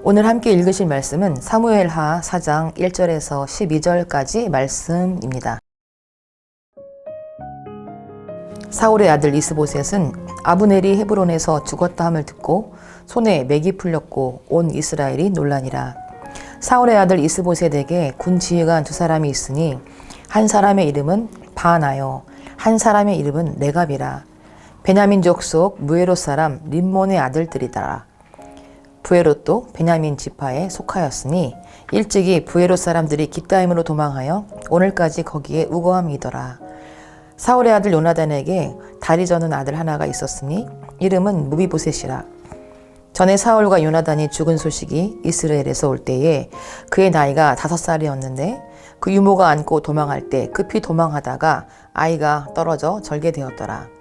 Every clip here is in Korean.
오늘 함께 읽으실 말씀은 사무엘하 4장 1절에서 12절까지 말씀입니다. 사울의 아들 이스보셋은 아브넬이 헤브론에서 죽었다 함을 듣고 손에 맥이 풀렸고 온 이스라엘이 놀라니라. 사울의 아들 이스보셋에게 군 지휘관 두 사람이 있으니 한 사람의 이름은 바하나요 한 사람의 이름은 레갑이라. 베냐민 족속 무에롯 사람 림몬의 아들들이더라. 부에롯도 베냐민 지파에 속하였으니 일찍이 부에롯 사람들이 깃다임으로 도망하여 오늘까지 거기에 우거함이더라. 사울의 아들 요나단에게 다리 저는 아들 하나가 있었으니 이름은 무비보셋이라. 전에 사울과 요나단이 죽은 소식이 이스라엘에서 올 때에 그의 나이가 5살이었는데 그 유모가 안고 도망할 때 급히 도망하다가 아이가 떨어져 절개되었더라.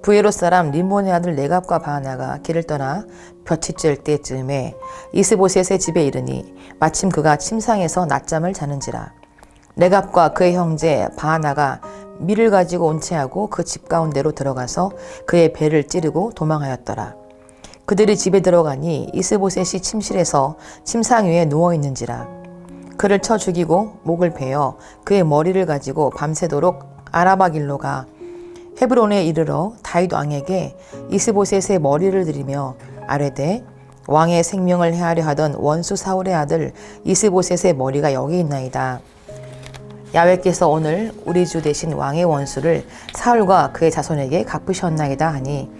부에롯 사람 림몬의 아들 레갑과 바하나가 길을 떠나 볕이 쬐을 때쯤에 이스보셋의 집에 이르니 마침 그가 침상에서 낮잠을 자는지라. 레갑과 그의 형제 바하나가 밀을 가지고 온채하고 그 집 가운데로 들어가서 그의 배를 찌르고 도망하였더라. 그들이 집에 들어가니 이스보셋이 침실에서 침상 위에 누워있는지라. 그를 쳐 죽이고 목을 베어 그의 머리를 가지고 밤새도록 아라바 길로 가 헤브론에 이르러 다윗 왕에게 이스보셋의 머리를 들이며 아뢰되 왕의 생명을 해하려 하던 원수 사울의 아들 이스보셋의 머리가 여기 있나이다. 야훼께서 오늘 우리 주 대신 왕의 원수를 사울과 그의 자손에게 갚으셨나이다 하니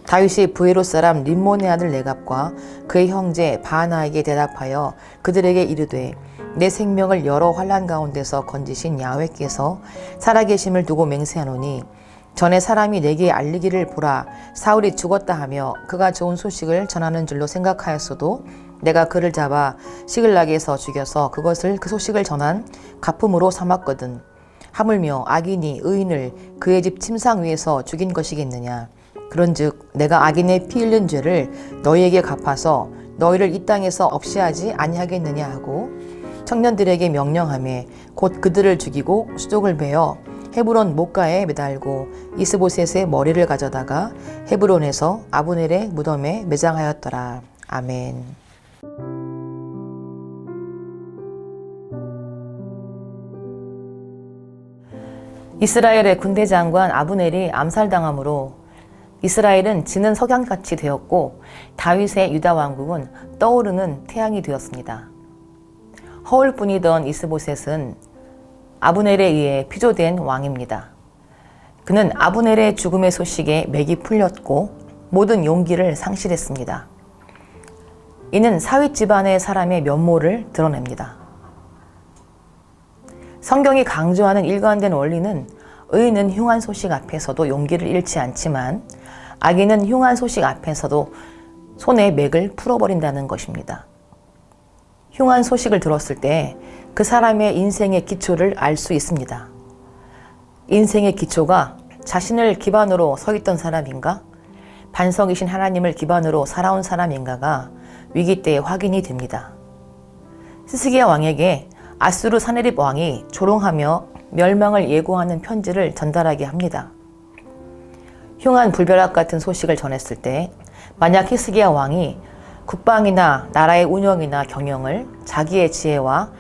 다윗이 부에롯 사람 림몬의 아들 레갑과 그의 형제 바하나에게 대답하여 그들에게 이르되 내 생명을 여러 환난 가운데서 건지신 야훼께서 살아계심을 두고 맹세하노니 전에 사람이 내게 알리기를 보라 사울이 죽었다 하며 그가 좋은 소식을 전하는 줄로 생각하였어도 내가 그를 잡아 시글락에서 죽여서 그것을 그 소식을 전한 가품으로 삼았거든. 하물며 악인이 의인을 그의 집 침상 위에서 죽인 것이겠느냐. 그런즉 내가 악인의 피 흘린 죄를 너희에게 갚아서 너희를 이 땅에서 없이 하지 아니하겠느냐 하고 청년들에게 명령하며 곧 그들을 죽이고 수족을 베어 헤브론 목가에 매달고 이스보셋의 머리를 가져다가 헤브론에서 아브넬의 무덤에 매장하였더라. 아멘. 이스라엘의 군대 장관 아브넬이 암살당함으로 이스라엘은 지는 석양같이 되었고 다윗의 유다 왕국은 떠오르는 태양이 되었습니다. 허울뿐이던 이스보셋은 아브넬에 의해 피조된 왕입니다. 그는 아브넬의 죽음의 소식에 맥이 풀렸고 모든 용기를 상실했습니다. 이는 사윗 집안의 사람의 면모를 드러냅니다. 성경이 강조하는 일관된 원리는 의인은 흉한 소식 앞에서도 용기를 잃지 않지만 악인은 흉한 소식 앞에서도 손에 맥을 풀어버린다는 것입니다. 흉한 소식을 들었을 때 그 사람의 인생의 기초를 알 수 있습니다. 인생의 기초가 자신을 기반으로 서 있던 사람인가? 반석이신 하나님을 기반으로 살아온 사람인가가 위기 때에 확인이 됩니다. 스스기야 왕에게 아수르 사네립 왕이 조롱하며 멸망을 예고하는 편지를 전달하게 합니다. 흉한 불벼락 같은 소식을 전했을 때 만약 히스기야 왕이 국방이나 나라의 운영이나 경영을 자기의 지혜와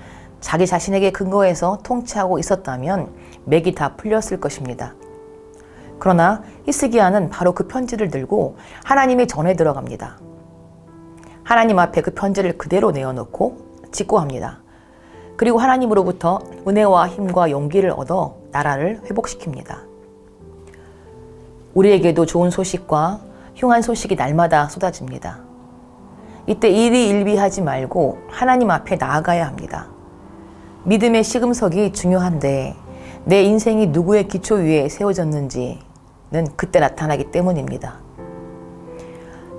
자기 자신에게 근거해서 통치하고 있었다면 맥이 다 풀렸을 것입니다. 그러나 히스기야는 바로 그 편지를 들고 하나님이 전에 들어갑니다. 하나님 앞에 그 편지를 그대로 내어놓고 직고합니다. 그리고 하나님으로부터 은혜와 힘과 용기를 얻어 나라를 회복시킵니다. 우리에게도 좋은 소식과 흉한 소식이 날마다 쏟아집니다. 이때 일희일비하지 말고 하나님 앞에 나아가야 합니다. 믿음의 시금석이 중요한데 내 인생이 누구의 기초 위에 세워졌는지는 그때 나타나기 때문입니다.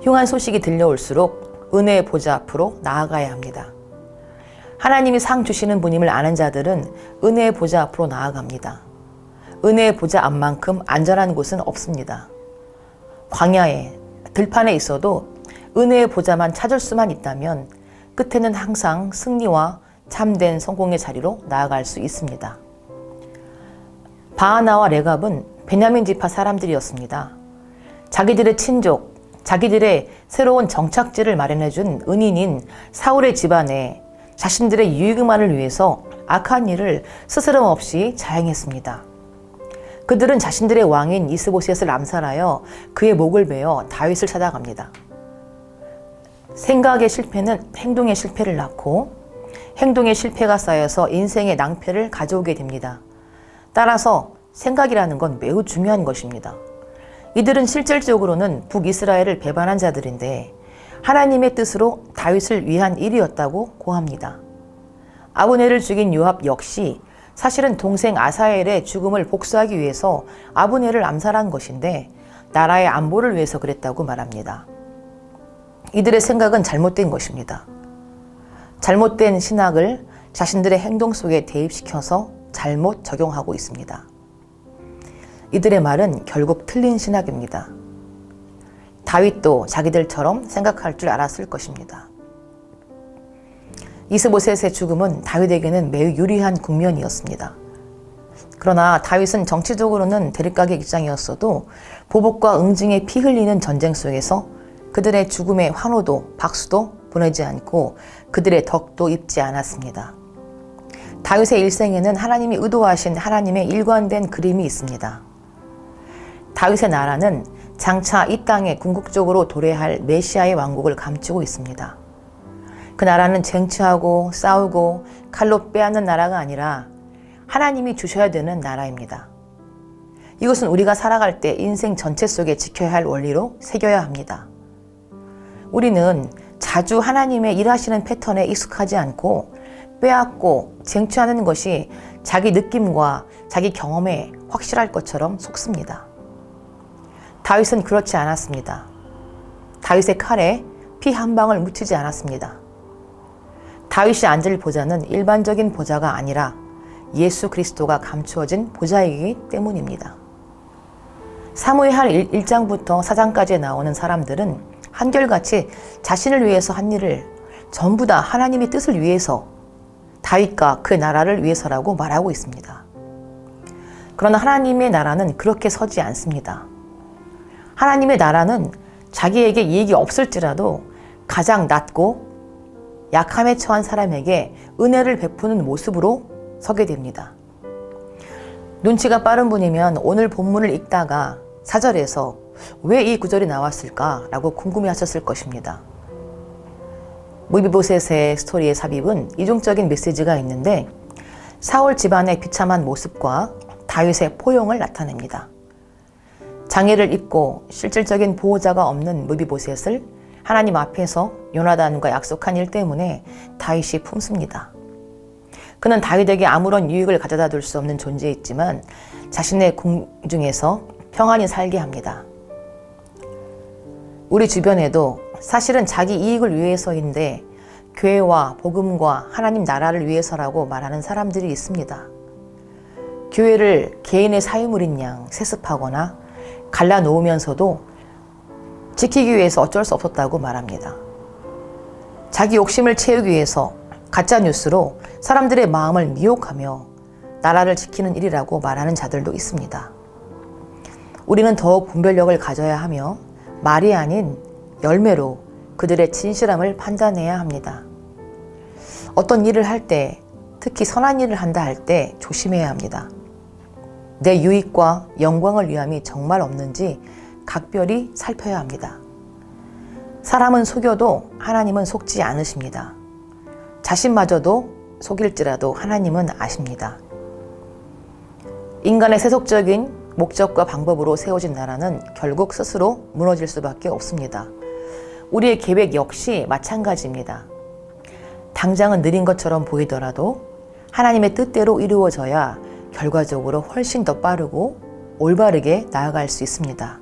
흉한 소식이 들려올수록 은혜의 보좌 앞으로 나아가야 합니다. 하나님이 상 주시는 분임을 아는 자들은 은혜의 보좌 앞으로 나아갑니다. 은혜의 보좌 앞만큼 안전한 곳은 없습니다. 광야에, 들판에 있어도 은혜의 보좌만 찾을 수만 있다면 끝에는 항상 승리와 참된 성공의 자리로 나아갈 수 있습니다. 바하나와 레갑은 베냐민 지파 사람들이었습니다. 자기들의 친족, 자기들의 새로운 정착지를 마련해준 은인인 사울의 집안에 자신들의 유익만을 위해서 악한 일을 스스럼 없이 자행했습니다. 그들은 자신들의 왕인 이스보셋을 암살하여 그의 목을 베어 다윗을 찾아갑니다. 생각의 실패는 행동의 실패를 낳고 행동의 실패가 쌓여서 인생의 낭패를 가져오게 됩니다. 따라서 생각이라는 건 매우 중요한 것입니다. 이들은 실질적으로는 북이스라엘을 배반한 자들인데 하나님의 뜻으로 다윗을 위한 일이었다고 고합니다. 아브넬을 죽인 요압 역시 사실은 동생 아사엘의 죽음을 복수하기 위해서 아브넬을 암살한 것인데 나라의 안보를 위해서 그랬다고 말합니다. 이들의 생각은 잘못된 것입니다. 잘못된 신학을 자신들의 행동 속에 대입시켜서 잘못 적용하고 있습니다. 이들의 말은 결국 틀린 신학입니다. 다윗도 자기들처럼 생각할 줄 알았을 것입니다. 이스보셋의 죽음은 다윗에게는 매우 유리한 국면이었습니다. 그러나 다윗은 정치적으로는 대립각의 입장이었어도 보복과 응징에 피 흘리는 전쟁 속에서 그들의 죽음의 환호도 박수도 보내지 않고 그들의 덕도 입지 않았습니다. 다윗의 일생에는 하나님이 의도하신 하나님의 일관된 그림이 있습니다. 다윗의 나라는 장차 이 땅에 궁극적으로 도래할 메시아의 왕국을 감추고 있습니다. 그 나라는 쟁취하고 싸우고 칼로 빼앗는 나라가 아니라 하나님이 주셔야 되는 나라입니다. 이것은 우리가 살아갈 때 인생 전체 속에 지켜야 할 원리로 새겨야 합니다. 우리는 자주 하나님의 일하시는 패턴에 익숙하지 않고 빼앗고 쟁취하는 것이 자기 느낌과 자기 경험에 확실할 것처럼 속습니다. 다윗은 그렇지 않았습니다. 다윗의 칼에 피 한 방울 묻히지 않았습니다. 다윗이 앉을 보좌는 일반적인 보좌가 아니라 예수 그리스도가 감추어진 보좌이기 때문입니다. 사무엘하 1장부터 4장까지 나오는 사람들은 한결같이 자신을 위해서 한 일을 전부 다 하나님의 뜻을 위해서 다윗과 그 나라를 위해서라고 말하고 있습니다. 그러나 하나님의 나라는 그렇게 서지 않습니다. 하나님의 나라는 자기에게 이익이 없을지라도 가장 낮고 약함에 처한 사람에게 은혜를 베푸는 모습으로 서게 됩니다. 눈치가 빠른 분이면 오늘 본문을 읽다가 4절에서 왜 이 구절이 나왔을까? 라고 궁금해하셨을 것입니다. 무비보셋의 스토리에 삽입은 이중적인 메시지가 있는데 사울 집안의 비참한 모습과 다윗의 포용을 나타냅니다. 장애를 입고 실질적인 보호자가 없는 무비보셋을 하나님 앞에서 요나단과 약속한 일 때문에 다윗이 품습니다. 그는 다윗에게 아무런 유익을 가져다 줄 수 없는 존재였지만 자신의 궁중에서 평안히 살게 합니다. 우리 주변에도 사실은 자기 이익을 위해서인데 교회와 복음과 하나님 나라를 위해서라고 말하는 사람들이 있습니다. 교회를 개인의 사유물인 양 세습하거나 갈라놓으면서도 지키기 위해서 어쩔 수 없었다고 말합니다. 자기 욕심을 채우기 위해서 가짜뉴스로 사람들의 마음을 미혹하며 나라를 지키는 일이라고 말하는 자들도 있습니다. 우리는 더욱 분별력을 가져야 하며 말이 아닌 열매로 그들의 진실함을 판단해야 합니다. 어떤 일을 할 때, 특히 선한 일을 한다 할 때 조심해야 합니다. 내 유익과 영광을 위함이 정말 없는지 각별히 살펴야 합니다. 사람은 속여도 하나님은 속지 않으십니다. 자신마저도 속일지라도 하나님은 아십니다. 인간의 세속적인 목적과 방법으로 세워진 나라는 결국 스스로 무너질 수밖에 없습니다. 우리의 계획 역시 마찬가지입니다. 당장은 느린 것처럼 보이더라도 하나님의 뜻대로 이루어져야 결과적으로 훨씬 더 빠르고 올바르게 나아갈 수 있습니다.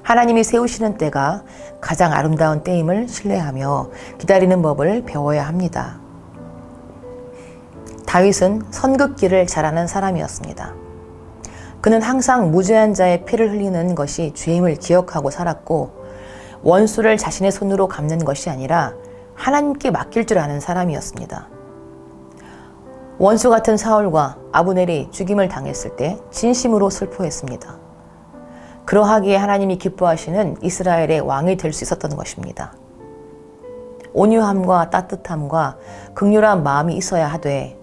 하나님이 세우시는 때가 가장 아름다운 때임을 신뢰하며 기다리는 법을 배워야 합니다. 다윗은 선긋기를 잘하는 사람이었습니다. 그는 항상 무죄한 자의 피를 흘리는 것이 죄임을 기억하고 살았고 원수를 자신의 손으로 갚는 것이 아니라 하나님께 맡길 줄 아는 사람이었습니다. 원수 같은 사울과 아브넬이 죽임을 당했을 때 진심으로 슬퍼했습니다. 그러하기에 하나님이 기뻐하시는 이스라엘의 왕이 될 수 있었던 것입니다. 온유함과 따뜻함과 긍휼한 마음이 있어야 하되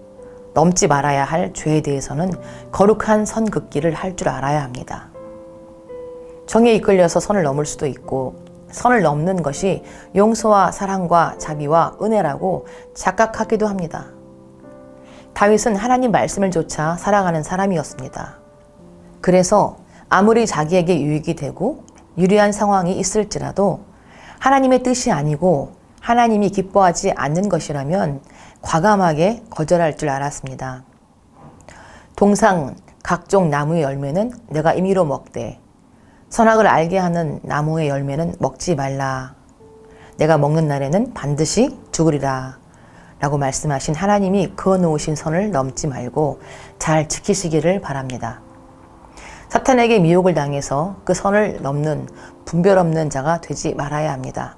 넘지 말아야 할 죄에 대해서는 거룩한 선 긋기를 할 줄 알아야 합니다. 정에 이끌려서 선을 넘을 수도 있고 선을 넘는 것이 용서와 사랑과 자비와 은혜라고 착각하기도 합니다. 다윗은 하나님 말씀을 조차 살아가는 사람이었습니다. 그래서 아무리 자기에게 유익이 되고 유리한 상황이 있을지라도 하나님의 뜻이 아니고 하나님이 기뻐하지 않는 것이라면 과감하게 거절할 줄 알았습니다. 동상 각종 나무의 열매는 내가 임의로 먹되 선악을 알게 하는 나무의 열매는 먹지 말라. 내가 먹는 날에는 반드시 죽으리라. 라고 말씀하신 하나님이 그어놓으신 선을 넘지 말고 잘 지키시기를 바랍니다. 사탄에게 미혹을 당해서 그 선을 넘는 분별 없는 자가 되지 말아야 합니다.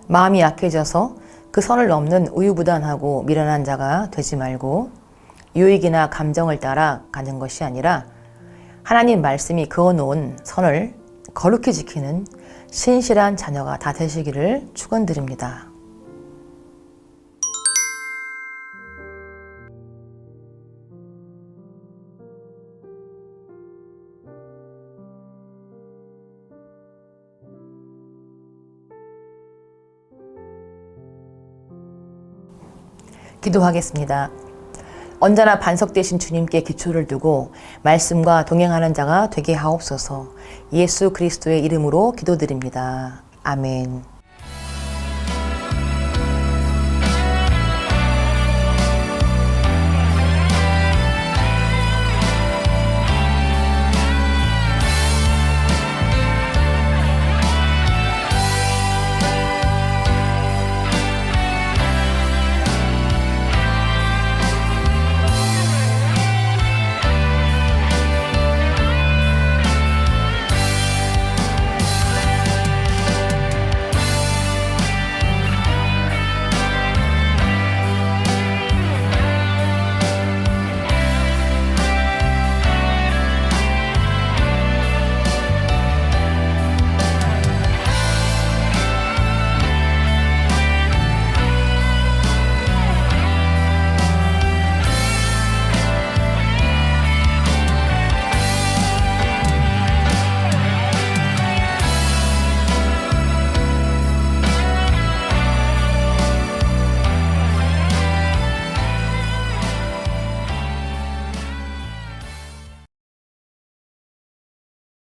마음이 약해져서 그 선을 넘는 우유부단하고 미련한 자가 되지 말고 유익이나 감정을 따라 가는 것이 아니라 하나님 말씀이 그어놓은 선을 거룩히 지키는 신실한 자녀가 다 되시기를 축원드립니다. 기도하겠습니다. 언제나 반석되신 주님께 기초를 두고 말씀과 동행하는 자가 되게 하옵소서. 예수 그리스도의 이름으로 기도드립니다. 아멘.